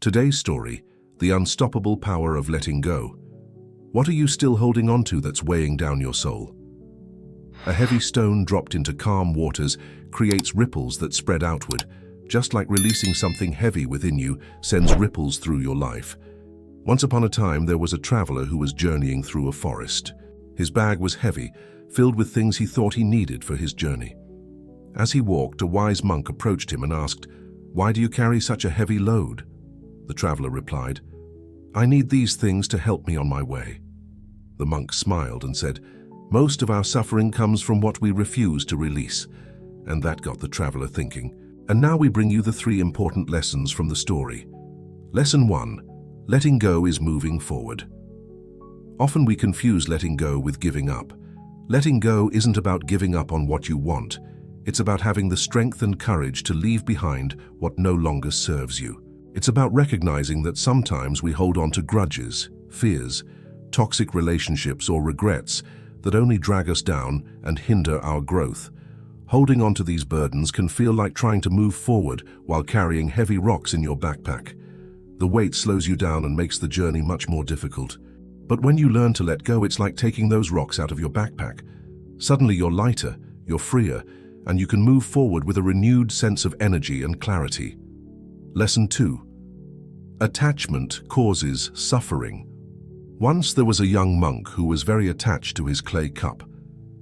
Today's story, the unstoppable power of letting go. What are you still holding on to that's weighing down your soul? A heavy stone dropped into calm waters creates ripples that spread outward, just like releasing something heavy within you sends ripples through your life. Once upon a time, there was a traveler who was journeying through a forest. His bag was heavy, filled with things he thought he needed for his journey. As he walked, a wise monk approached him and asked, "Why do you carry such a heavy load?" The traveler replied, "I need these things to help me on my way." The monk smiled and said, "Most of our suffering comes from what we refuse to release." And that got the traveler thinking. And now we bring you the 3 important lessons from the story. Lesson 1. Letting go is moving forward. Often we confuse letting go with giving up. Letting go isn't about giving up on what you want. It's about having the strength and courage to leave behind what no longer serves you. It's about recognizing that sometimes we hold on to grudges, fears, toxic relationships, or regrets that only drag us down and hinder our growth. Holding on to these burdens can feel like trying to move forward while carrying heavy rocks in your backpack. The weight slows you down and makes the journey much more difficult. But when you learn to let go, it's like taking those rocks out of your backpack. Suddenly you're lighter, you're freer, and you can move forward with a renewed sense of energy and clarity. Lesson 2. Attachment causes suffering. Once there was a young monk who was very attached to his clay cup.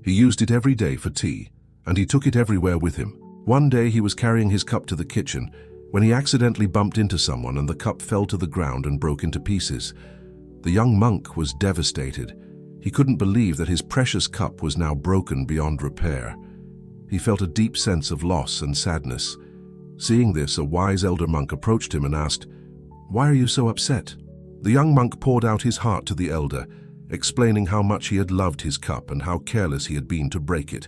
He used it every day for tea, and he took it everywhere with him. One day he was carrying his cup to the kitchen when he accidentally bumped into someone and the cup fell to the ground and broke into pieces. The young monk was devastated. He couldn't believe that his precious cup was now broken beyond repair. He felt a deep sense of loss and sadness. Seeing this, a wise elder monk approached him and asked, "Why are you so upset?" The young monk poured out his heart to the elder, explaining how much he had loved his cup and how careless he had been to break it.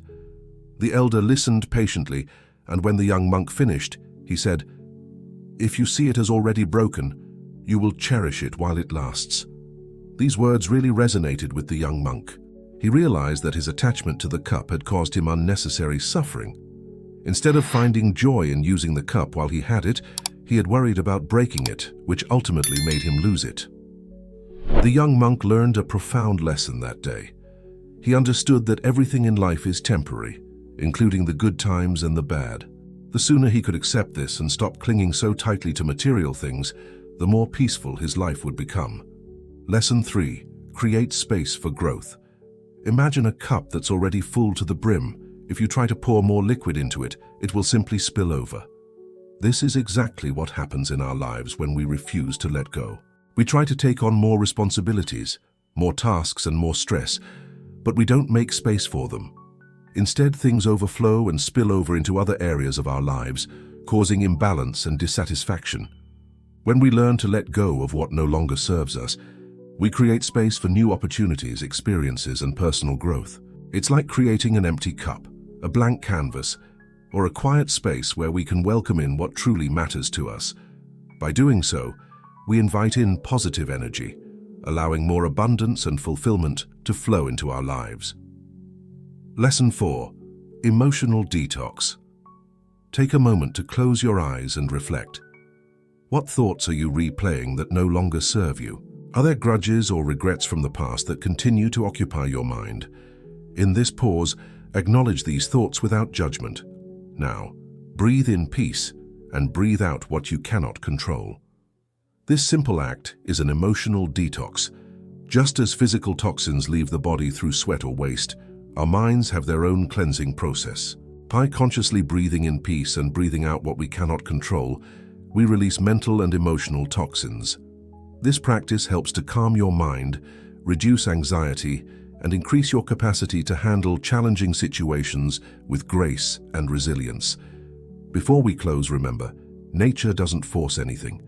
The elder listened patiently, and when the young monk finished, he said, "If you see it as already broken, you will cherish it while it lasts." These words really resonated with the young monk. He realized that his attachment to the cup had caused him unnecessary suffering. Instead of finding joy in using the cup while he had it, he had worried about breaking it, which ultimately made him lose it. The young monk learned a profound lesson that day. He understood that everything in life is temporary, including the good times and the bad. The sooner he could accept this and stop clinging so tightly to material things, the more peaceful his life would become. Lesson 3. Create space for growth. Imagine a cup that's already full to the brim. If you try to pour more liquid into it, it will simply spill over. This is exactly what happens in our lives when we refuse to let go. We try to take on more responsibilities, more tasks and more stress, but we don't make space for them. Instead, things overflow and spill over into other areas of our lives, causing imbalance and dissatisfaction. When we learn to let go of what no longer serves us, we create space for new opportunities, experiences, and personal growth. It's like creating an empty cup, a blank canvas, or a quiet space where we can welcome in what truly matters to us. By doing so, we invite in positive energy, allowing more abundance and fulfillment to flow into our lives. Lesson 4. Emotional detox. Take a moment to close your eyes and reflect. What thoughts are you replaying that no longer serve you? Are there grudges or regrets from the past that continue to occupy your mind? In this pause, acknowledge these thoughts without judgment. Now, breathe in peace and breathe out what you cannot control. This simple act is an emotional detox. Just as physical toxins leave the body through sweat or waste, our minds have their own cleansing process. By consciously breathing in peace and breathing out what we cannot control, we release mental and emotional toxins. This practice helps to calm your mind, reduce anxiety, and increase your capacity to handle challenging situations with grace and resilience. Before we close, remember, nature doesn't force anything.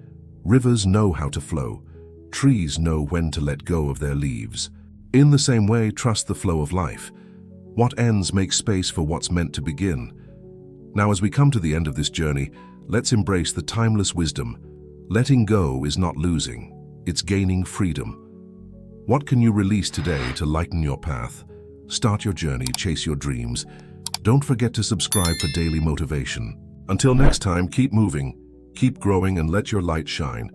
Rivers know how to flow. Trees know when to let go of their leaves. In the same way, trust the flow of life. What ends make space for what's meant to begin. Now, as we come to the end of this journey, let's embrace the timeless wisdom. Letting go is not losing, it's gaining freedom. What can you release today to lighten your path? Start your journey, chase your dreams. Don't forget to subscribe for daily motivation. Until next time, keep moving, keep growing, and let your light shine.